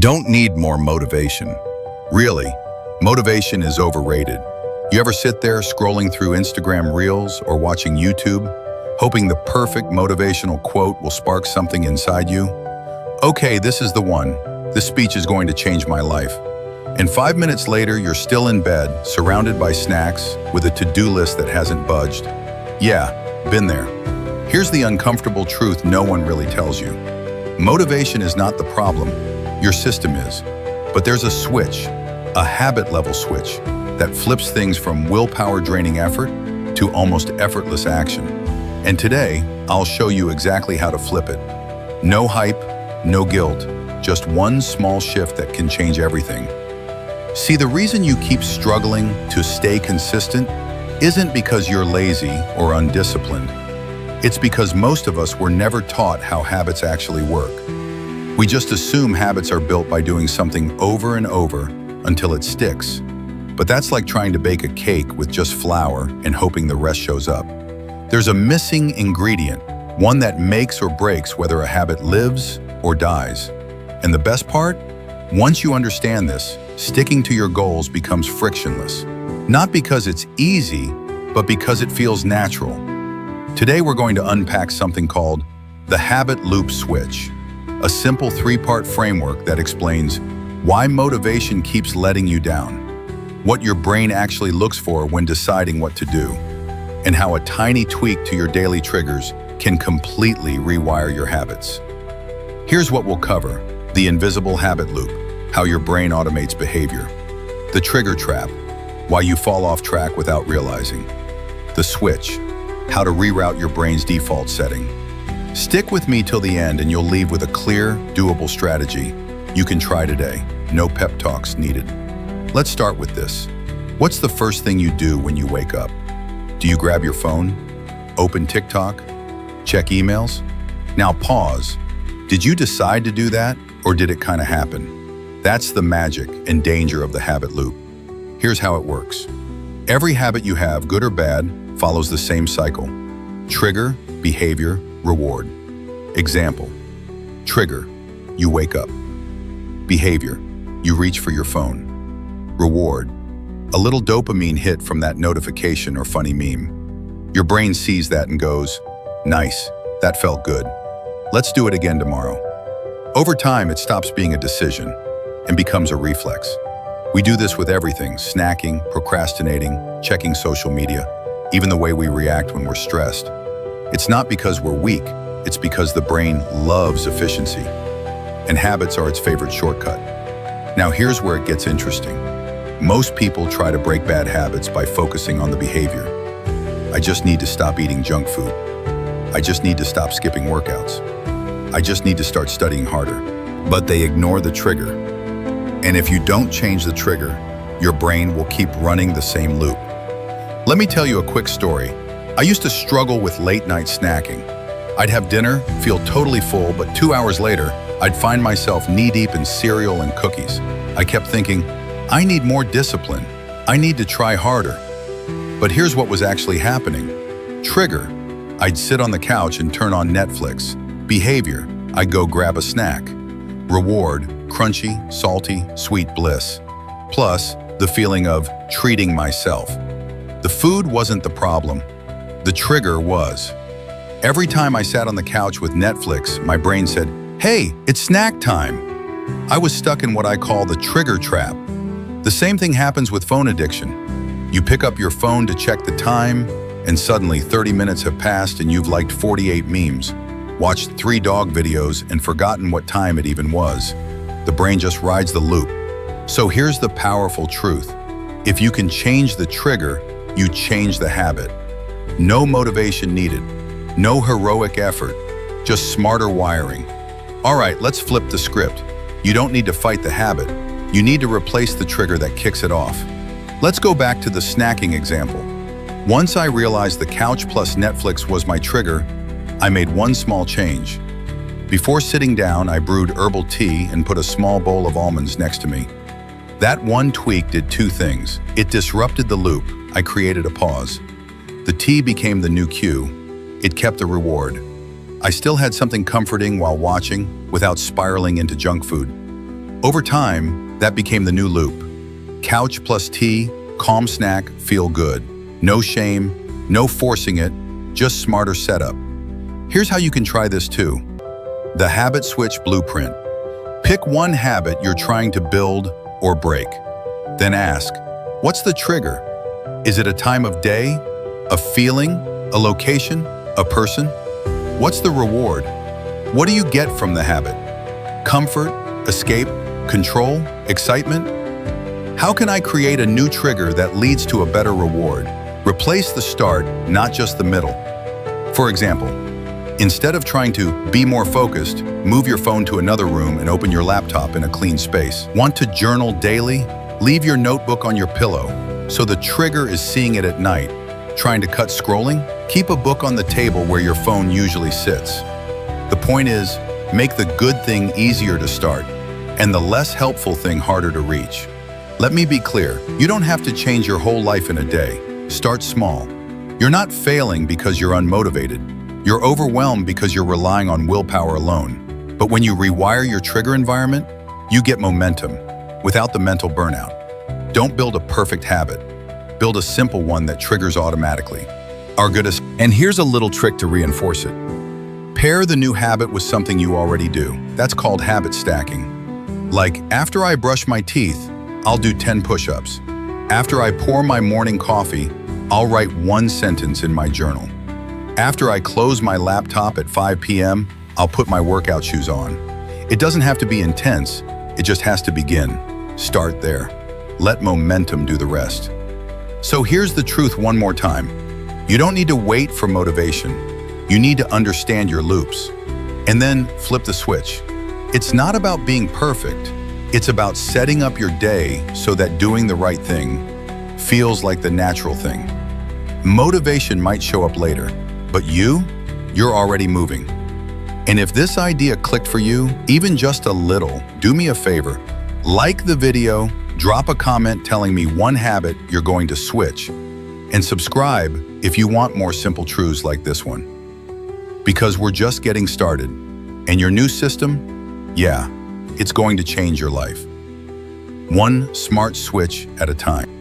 don't need more motivation. Really, motivation is overrated. You ever sit there scrolling through Instagram Reels or watching YouTube, hoping the perfect motivational quote will spark something inside you? Okay, this is the one. This speech is going to change my life. And 5 minutes later, you're still in bed, surrounded by snacks, with a to-do list that hasn't budged. Yeah, been there. Here's the uncomfortable truth no one really tells you. Motivation is not the problem, your system is. But there's a switch, a habit-level switch, that flips things from willpower draining effort to almost effortless action. And today, I'll show you exactly how to flip it. No hype, no guilt, just one small shift that can change everything. See, the reason you keep struggling to stay consistent isn't because you're lazy or undisciplined. It's because most of us were never taught how habits actually work. We just assume habits are built by doing something over and over until it sticks. But that's like trying to bake a cake with just flour and hoping the rest shows up. There's a missing ingredient, one that makes or breaks whether a habit lives or dies. And the best part? Once you understand this, sticking to your goals becomes frictionless. Not because it's easy, but because it feels natural. Today we're going to unpack something called the habit loop switch, a simple 3-part framework that explains why motivation keeps letting you down, what your brain actually looks for when deciding what to do, and how a tiny tweak to your daily triggers can completely rewire your habits. Here's what we'll cover: the invisible habit loop, how your brain automates behavior; the trigger trap, why you fall off track without realizing; the switch, how to reroute your brain's default setting. Stick with me till the end and you'll leave with a clear, doable strategy you can try today. No pep talks needed. Let's start with this. What's the first thing you do when you wake up? Do you grab your phone? Open TikTok? Check emails? Now pause. Did you decide to do that, or did it kind of happen? That's the magic and danger of the habit loop. Here's how it works. Every habit you have, good or bad, follows the same cycle. Trigger, behavior, reward. Example. Trigger, you wake up. Behavior, you reach for your phone. Reward, a little dopamine hit from that notification or funny meme. Your brain sees that and goes, nice, that felt good. Let's do it again tomorrow. Over time, it stops being a decision and becomes a reflex. We do this with everything: snacking, procrastinating, checking social media, even the way we react when we're stressed. It's not because we're weak, it's because the brain loves efficiency, and habits are its favorite shortcut. Now here's where it gets interesting. Most people try to break bad habits by focusing on the behavior. I just need to stop eating junk food. I just need to stop skipping workouts. I just need to start studying harder. But they ignore the trigger. And if you don't change the trigger, your brain will keep running the same loop. Let me tell you a quick story. I used to struggle with late-night snacking. I'd have dinner, feel totally full, but 2 hours later, I'd find myself knee-deep in cereal and cookies. I kept thinking, I need more discipline. I need to try harder. But here's what was actually happening. Trigger, I'd sit on the couch and turn on Netflix. Behavior, I'd go grab a snack. Reward, crunchy, salty, sweet bliss. Plus, the feeling of treating myself. The food wasn't the problem. The trigger was. Every time I sat on the couch with Netflix, my brain said, hey, it's snack time. I was stuck in what I call the trigger trap. The same thing happens with phone addiction. You pick up your phone to check the time, and suddenly 30 minutes have passed and you've liked 48 memes, watched 3 dog videos, and forgotten what time it even was. The brain just rides the loop. So here's the powerful truth. If you can change the trigger, you change the habit. No motivation needed. No heroic effort. Just smarter wiring. All right, let's flip the script. You don't need to fight the habit. You need to replace the trigger that kicks it off. Let's go back to the snacking example. Once I realized the couch plus Netflix was my trigger, I made one small change. Before sitting down, I brewed herbal tea and put a small bowl of almonds next to me. That one tweak did 2 things. It disrupted the loop. I created a pause. The tea became the new cue. It kept the reward. I still had something comforting while watching, without spiraling into junk food. Over time, that became the new loop. Couch plus tea, calm snack, feel good. No shame, no forcing it, just smarter setup. Here's how you can try this too. The habit switch blueprint. Pick one habit you're trying to build or break. Then ask, what's the trigger? Is it a time of day, a feeling, a location, a person? What's the reward? What do you get from the habit? Comfort, escape, control, excitement? How can I create a new trigger that leads to a better reward? Replace the start, not just the middle. For example, instead of trying to be more focused, move your phone to another room and open your laptop in a clean space. Want to journal daily? Leave your notebook on your pillow, so the trigger is seeing it at night. Trying to cut scrolling? Keep a book on the table where your phone usually sits. The point is, make the good thing easier to start, and the less helpful thing harder to reach. Let me be clear, you don't have to change your whole life in a day. Start small. You're not failing because you're unmotivated. You're overwhelmed because you're relying on willpower alone. But when you rewire your trigger environment, you get momentum without the mental burnout. Don't build a perfect habit. Build a simple one that triggers automatically. And here's a little trick to reinforce it. Pair the new habit with something you already do. That's called habit stacking. Like, after I brush my teeth, I'll do 10 push-ups. After I pour my morning coffee, I'll write one sentence in my journal. After I close my laptop at 5 p.m., I'll put my workout shoes on. It doesn't have to be intense, it just has to begin. Start there. Let momentum do the rest. So here's the truth one more time. You don't need to wait for motivation. You need to understand your loops. And then flip the switch. It's not about being perfect. It's about setting up your day so that doing the right thing feels like the natural thing. Motivation might show up later, but you're already moving. And if this idea clicked for you, even just a little, do me a favor. Like the video, drop a comment telling me one habit you're going to switch, and subscribe if you want more simple truths like this one. Because we're just getting started, and your new system, yeah, it's going to change your life. One smart switch at a time.